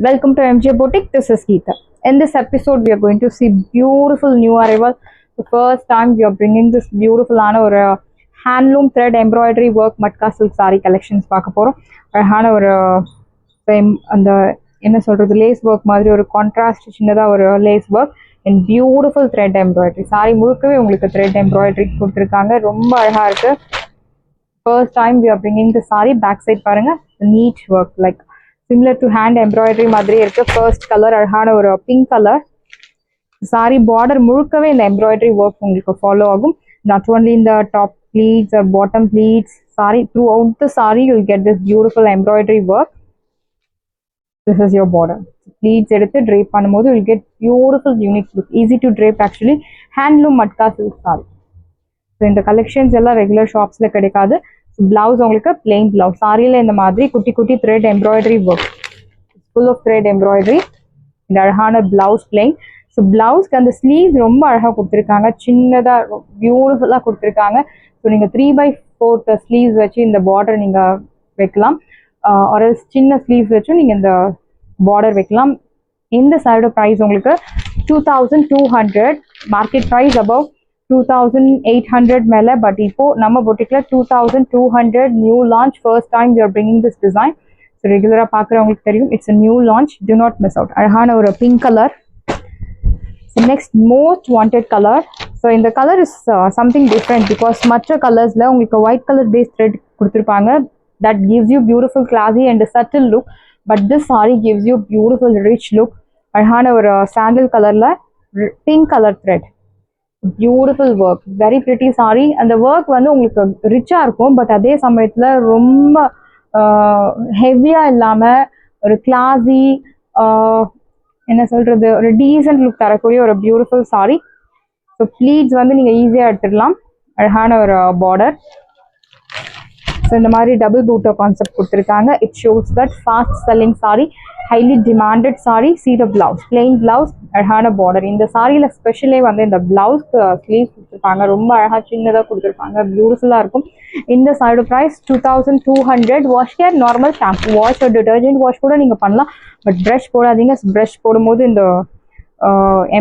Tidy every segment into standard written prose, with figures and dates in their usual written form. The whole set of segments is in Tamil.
Welcome to MJ Boutique. This is Geeta. In this episode, we are going to see beautiful new arrival. The first time we are bringing this beautiful handloom thread embroidery work matka silk saree collections பார்க்க போறோம். அழகான ஒரு அந்த என்ன சொல்றது லேஸ் ஒர்க் மாதிரி ஒரு கான்ட்ராஸ்ட் சின்னதா ஒரு lace work and beautiful thread embroidery. Sari முழுக்கவே உங்களுக்கு த்ரெட் எம்ப்ராய்டரி கொடுத்துருக்காங்க. ரொம்ப அழகா இருக்கு. First time we are bringing the saree. Back side பாருங்க, neat work like similar to hand embroidery மாதிரி இருக்கு. ஃபர்ஸ்ட் கலர் அழகான ஒரு பிங்க் கலர். சாரி பார்டர் முழுக்கவே இந்த எம்ப்ராய்டரி ஒர்க் உங்களுக்கு ஃபாலோ ஆகும். நாட் ஓன்லி இந்த top pleats or bottom pleats, saree throughout the saree you'll get this beautiful embroidery work. This is your border. Pleats எடுத்து drape பண்ணும்போது you'll get beautiful unique look. Easy to drape actually. Handloom matka silk saree. So இந்த கலெக்ஷன்ஸ் எல்லாம் ரெகுலர் ஷாப்ஸ்ல கிடைக்காது. பிளவுஸ் உங்களுக்கு பிளெயின் பிளவுஸ். சாரியில இந்த மாதிரி குட்டி குட்டி thread embroidery work, full of thread embroidery. இந்த அழகான பிளவுஸ் பிளெயின். ஸோ பிளவுஸ்க்கு அந்த ஸ்லீவ்ஸ் ரொம்ப அழகாக கொடுத்துருக்காங்க. சின்னதாக பியூட்டிஃபுல்லாக கொடுத்துருக்காங்க. ஸோ நீங்கள் 3/4 ஸ்லீவ்ஸ் வச்சு இந்த பார்டர் நீங்கள் வைக்கலாம். ஒரு சின்ன ஸ்லீவ்ஸ் வச்சும் நீங்கள் இந்த பார்டர் வைக்கலாம். இந்த சாரியோட ப்ரைஸ் உங்களுக்கு 2200. மார்க்கெட் ப்ரைஸ் அபவ் 2800 மேலே. பட் இப்போ நம்ம பொட்டிக்ல 2200 new launch. First time we are bringing this design. So ரெகுலராக பார்க்குறவங்களுக்கு தெரியும், it's a new launch. Do not miss out. அழகான ஒரு pink colour. Next most wanted colour. So இந்த colour is something different because மற்ற கலர்ஸில் உங்களுக்கு ஒயிட் கலர் பேஸ் த்ரெட் கொடுத்துருப்பாங்க. That gives you beautiful classy and subtle look. But this sari gives you beautiful rich look. அழகான ஒரு சாண்டில் கலரில் pink colour thread. Beautiful work, very pretty sorry. அந்த ஒர்க் வந்து உங்களுக்கு ரிச்சாக இருக்கும், பட் அதே சமயத்தில் ரொம்ப ஹெவியாக இல்லாமல் ஒரு கிளாஸி, என்ன சொல்கிறது, ஒரு டீசன்ட் லுக் தரக்கூடிய ஒரு பியூட்டிஃபுல் சாரி. ஸோ ப்ளீட்ஸ் வந்து நீங்கள் ஈஸியாக எடுத்துடலாம். அழகான ஒரு பார்டர். ஸோ இந்த மாதிரி டபுள் பூட்டர் கான்செப்ட் கொடுத்துருக்காங்க. It shows that fast selling sorry, highly demanded sorry. See the blouse, plain blouse, அழகான பார்டர். இந்த சாரியில் ஸ்பெஷலே வந்து இந்த பிளவுஸ்க்கு ஸ்லீவ் கொடுத்துருப்பாங்க. ரொம்ப அழகாக சின்னதாக கொடுத்துருப்பாங்க. பியூட்டிஃபுல்லாக இருக்கும். இந்த சாரியோட price 2200. Wash care, normal shampoo wash, detergent wash கூட நீங்கள் பண்ணலாம். பட் ப்ரஷ் போடாதீங்க. ப்ரஷ் போடும்போது இந்த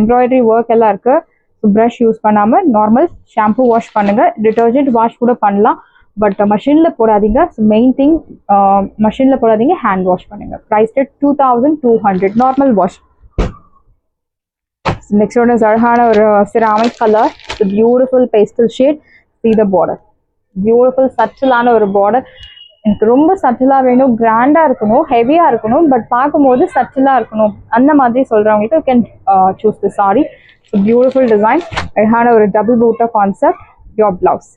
எம்ப்ராய்டரி ஒர்க் எல்லாம் இருக்குது. ஸோ ப்ரஷ் யூஸ் பண்ணாமல் நார்மல் ஷாம்பு வாஷ் பண்ணுங்கள். டிட்டர்ஜென்ட் வாஷ் கூட பண்ணலாம், பட் மஷினில் போடாதீங்க. ஸோ மெயின் திங், மஷினில் போடாதீங்க, ஹேண்ட் வாஷ் பண்ணுங்க. Price 2200 normal wash. Next one is அழகான ஒரு ceramic colour, beautiful pastel shade. see the border, beautiful சட்டிலான ஒரு பார்டர். எனக்கு ரொம்ப சட்டிலாக வேணும், கிராண்டாக இருக்கணும், ஹெவியாக இருக்கணும், பட் பார்க்கும்போது சட்டிலாக இருக்கணும், அந்த மாதிரி சொல்கிறவங்களுக்கு you can choose the sari. So beautiful design, அழகான ஒரு டபுள் பூட்டர் கான்செப்ட். Your blouse.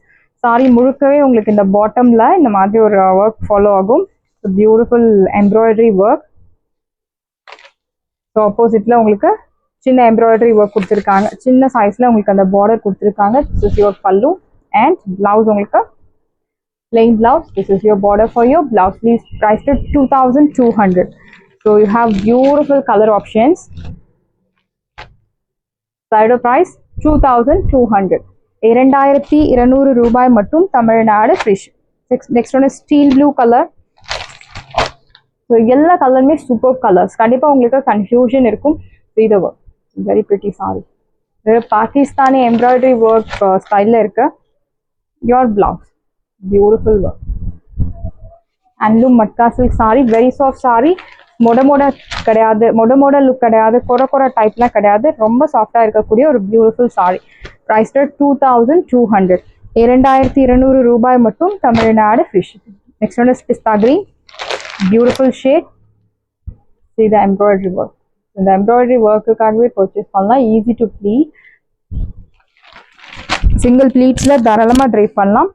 சாரி முழுக்கவே உங்களுக்கு இந்த பாட்டமில் இந்த மாதிரி ஒரு ஒர்க் ஃபாலோ ஆகும். So beautiful embroidery work. So ஆப்போசிட்டில் உங்களுக்கு சின்ன எம்ப்ராய்டரி ஒர்க் கொடுத்துருக்காங்க. சின்ன சைஸில் உங்களுக்கு அந்த பார்டர் கொடுத்துருக்காங்க. திஸ் இஸ் யோர் பல்லு அண்ட் பிளவுஸ் உங்களுக்கு plain blouse. This is your border for your blouse. Please priced at 2200. So you have beautiful color options. Side price 2200. 2200 ரூபாய் மட்டும் Tamil Nadu free. Next one steel blue colour. So எல்லா கலருமே சூப்பர் கலர்ஸ். கண்டிப்பாக உங்களுக்கு கன்ஃபியூஷன் இருக்கும். இது work very pretty sorry. Pakistani embroidery work ஸ்டைலில் இருக்கு. Your blouse, beautiful work. Handloom matka silk sorry, very soft sorry. மொட கிடையாது, மொட லுக் கிடையாது, கொர டைப்லாம் கிடையாது. ரொம்ப சாஃப்டாக இருக்கக்கூடிய ஒரு பியூட்டிஃபுல் சாரி. ப்ரைஸ் 2200. 2200 ரூபாய் மட்டும் Tamil Nadu free shipping. Next one is pista green, beautiful shade. see the embroidery work. இந்த எம்ப்ராய்டரி ஒர்க்குக்காகவே பர்ச்சேஸ் பண்ணலாம். ஈஸி டு ப்ளீட், சிங்கிள் ப்ளீட்ஸில் தாராளமாக ட்ரைப் பண்ணலாம்.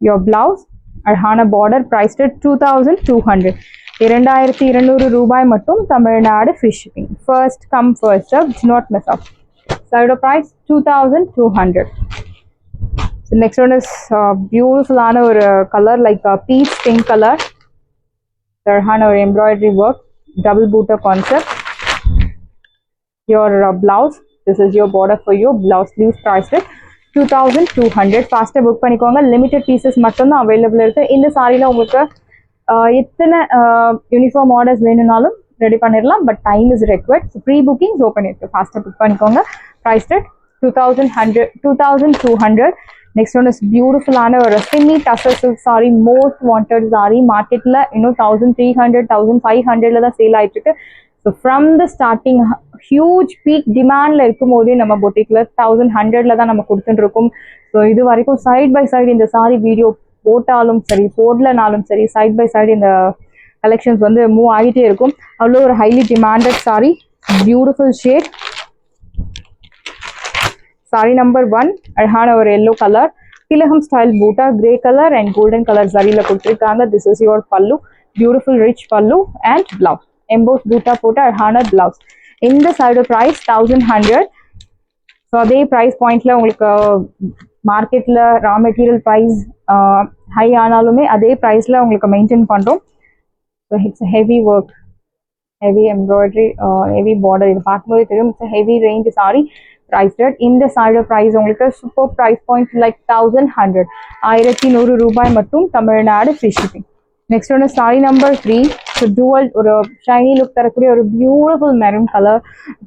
your blouse, அழகான border. priced at 2200. 2200 ரூபாய் மட்டும் Tamil Nadu free shipping. first come first serve, do not miss out. side price 2200. so next one is beautiful ஆன ஒரு colour like peach pink color. அழகான ஒரு embroidery work, double booter concept. your blouse, this is your border for your blouse. sleeves priced at 2200. ஃபாஸ்ட்டாக புக் பண்ணிக்கோங்க. லிமிட்டட் பீசஸ் மட்டும்தான் அவைலபிள் இருக்குது. இந்த சாரியில் உங்களுக்கு எத்தனை யூனிஃபார்ம் ஆர்டர்ஸ் வேணும்னாலும் ரெடி பண்ணிடலாம். But time is required. Pre bookings open இருக்கு, ஃபாஸ்ட்டாக புக் பண்ணிக்கோங்க. Price rate 2200. Next one is பியூட்டிஃபுல்லான ஒரு semi tussar silk sari, most wanted sari. மார்க்கெட்டில் இன்னும் 1300 1500 தான் சேல் ஆகிட்டு இருக்கு. So from the starting huge peak demand இருக்கும் போதே நம்ம பொட்டிக்கில் 1100 தான் நம்ம கொடுத்துட்டுருக்கோம். ஸோ இது வரைக்கும் சைட் பை சைடு இந்த சாரி வீடியோ போட்டாலும் சரி போடலனாலும் சரி சைட் பை சைடு இந்த கலெக்ஷன்ஸ் வந்து மூவ் ஆகிட்டே இருக்கும். அவ்வளோ ஒரு highly demanded sorry, beautiful shade. Sorry number 1 அழகான ஒரு எல்லோ கலர், திலகம் style Buta, grey colour and golden colour சாரியில் கொடுத்துருக்காங்க. திஸ் இஸ் யுவர் பல்லு, beautiful rich pallu and blouse. EMBOSS பூட்டா போட்டு அழகான பிளவுஸ். இந்த சைடு ப்ரைஸ் 1100. ஸோ அதே ப்ரைஸ் பாயிண்ட்ல உங்களுக்கு மார்க்கெட்டில் ரா மெட்டீரியல் ப்ரைஸ் ஹை ஆனாலுமே அதே ப்ரைஸில் உங்களுக்கு மெயின்டைன் பண்ணுறோம். So it's heavy work, heavy embroidery, heavy border. இது பார்க்கும்போது தெரியும் it's heavy range sari. Price rate இந்த சைடு ப்ரைஸ் உங்களுக்கு சூப்பர் ப்ரைஸ் பாயிண்ட் லைக் 1100, 1100 ரூபாய் மட்டும், தமிழ்நாடு ஃப்ரீ ஷிப்பிங். நெக்ஸ்ட் ஒன்று சாரி நம்பர் 3. ஸோ டூவல் ஒரு ஷைனி லுக் தரக்கூடிய ஒரு beautiful maroon colour,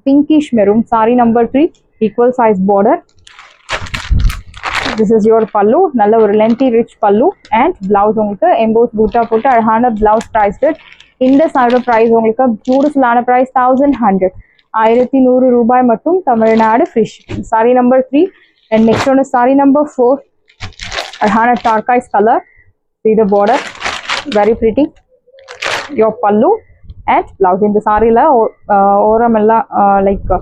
pinkish maroon. Sari number 3, equal size border. This is your pallu, நல்ல ஒரு lengthy rich pallu and blouse உங்களுக்கு எம்போஸ் பூட்டா போட்டு அழகான பிளவுஸ். ப்ரைஸ் ரேட் இந்த சைடு ப்ரைஸ் உங்களுக்கு பியூட்டிஃபுல்லான ப்ரைஸ் 1100, 1100 ரூபாய் மட்டும், Tamil Nadu free shipping. Sorry number 3. And next ஒன்று சாரி நம்பர் 4, அழகான டார்காய்ஸ் colour. See the border, very pretty. Your pallu and blouse. இந்த சாரியில் ஓரம் எல்லாம் லைக்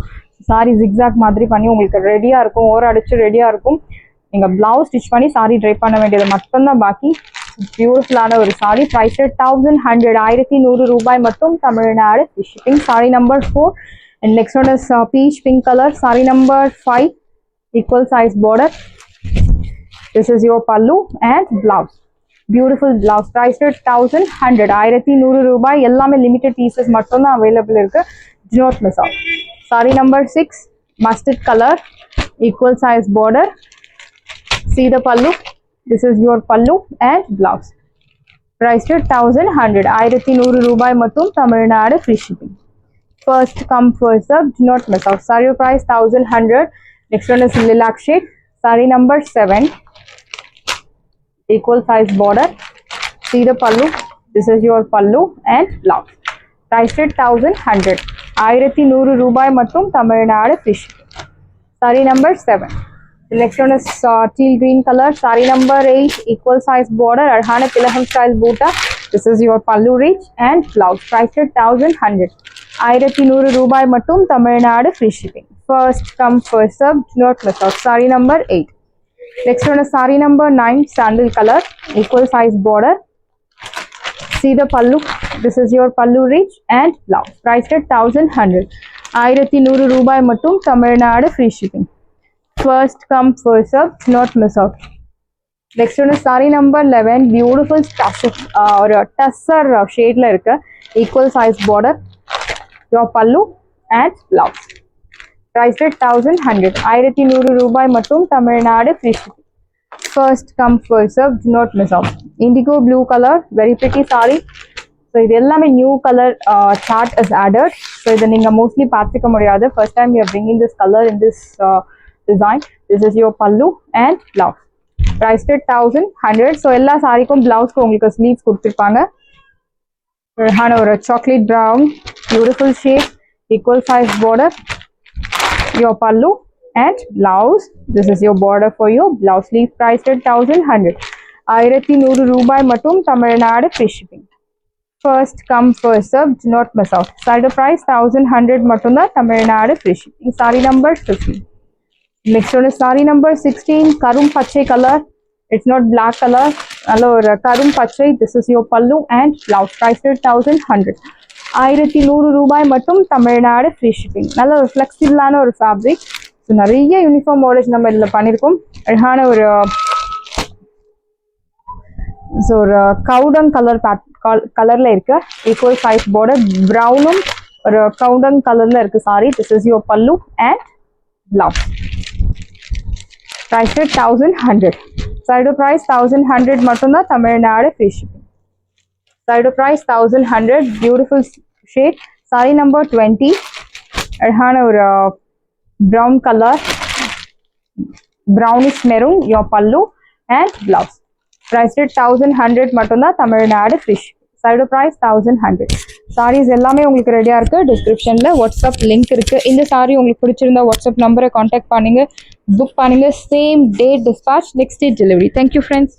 சாரி ஜிக்ஸாக் மாதிரி பண்ணி உங்களுக்கு ரெடியாக இருக்கும், ஓரம் அடிச்சு ரெடியாக இருக்கும். நீங்கள் பிளவுஸ் ஸ்டிச் பண்ணி சாரி ட்ரை பண்ண வேண்டியது மட்டும்தான் பாக்கி. பியூட்டிஃபுல்லான ஒரு சாரி. ப்ரைஸ் ரேட் 1100, 1100 ரூபாய் மட்டும், Tamil Nadu free shipping. Sorry number 4. And next one is beach pink colour. Sorry number 5, equal size border. This is your பல்லு and blouse, beautiful blouse. Price rate 1100, 1100 ரூபாய். எல்லாமே லிமிடெட் பீசஸ் மட்டும்தான் அவைலபிள் இருக்கு, do not miss out. Sorry number 6, mustard colour, equal size border. See the pallu, this is your pallu and blouse. Price rate 1100, 1100 ரூபாய் மட்டும், Tamil Nadu free shipping. First come first serve, do not miss out. Saree price 1100. Next one is lilac shade. Saree number 7, equal size border. See the pallu, this is your pallu and blouse. Price rate 1100, 1100 ரூபாய் மட்டும், Tamil Nadu free shipping. Saree number 7. The next one is teal green color. Saree number 8, equal size border, Arhana Tilaham style boota. This is your pallu reach and blouse. Price rate 1100, 1100 ரூபாய் மட்டும், Tamil Nadu free shipping. First come first serve, do not miss out. Saree number 8. Next one is saree number 9, sandal color, equal size border. See the pallu, this is your pallu reach and blouse. Price rate 1100, 1100 ரூபாய் மட்டும், Tamil Nadu free shipping. First come first serve, do not miss out. Next one is saree number 11, beautiful or tussar shade la irukku, equal size border, your pallu and blouse. Price rate 1100, 1100 ரூபாய் மட்டும், Tamil Nadu free shipping. First come first serve, do not miss out. Indigo blue color, very pretty saree. So இது எல்லாமே new color chart is added. So இதை நீங்க mostly பார்த்துக்க முடியாது. First time we are bringing this color in this design. This is your pallu and blouse. Price rate 1100. So எல்லா சாரிக்கும் பிளவுஸ்க்கு உங்களுக்கு ஸ்லீவ்ஸ் கொடுத்துருப்பாங்க. அழகான ஒரு chocolate brown, beautiful shade, equal size border. Your pallu and blouse. This is your border for your blouse. Sleeve price rate 1100, 1100 ரூபாய் மட்டும், Tamil Nadu free shipping. First come first serve, do not miss out. Side price 1100 மட்டும் தான், Tamil Nadu free shipping. Saree number 15. Next one is saree number 16, karum pachai color. It's not black color. Hello, karum pachai. This is your pallu and blouse. Price rate 1100, 1100 ரூபாய் மட்டும், தமிழ்நாடு free shipping. நல்ல ஒரு ஃப்ளெக்சிபிளான ஒரு ஃபேப்ரிக். ஸோ நிறைய யூனிஃபார்ம் மாடல்ஸ் நம்ம இதில் பண்ணியிருக்கோம். அழகான ஒரு கவுடங் கலர் கலர்ல இருக்கு, ஈக்குவல் சைஸ் பார்டர், ப்ரௌனும் ஒரு கவுடங் கலர்ல இருக்கு சாரி. திஸ் இஸ் யுவர் பல்லு and blouse. Price rate 1100. Side price 1100 மட்டும்தான், Tamil Nadu free shipping. Side price 1100, beautiful shade. saree number 20 அழகான ஒரு brown color, brownish maroon, your pallu and blouse. Price rate 1100 மட்டும்தான், Tamil Nadu free. Side price 1100. Saris எல்லாமே உங்களுக்கு ரெடியாக இருக்குது. டிஸ்கிரிப்ஷனில் வாட்ஸ்அப் லிங்க் இருக்குது. இந்த சாரீ உங்களுக்கு பிடிச்சிருந்தா வாட்ஸ்அப் நம்பரை காண்டாக்ட் பண்ணுங்கள், புக் பண்ணுங்கள். Same day dispatch, next day delivery. Thank you friends.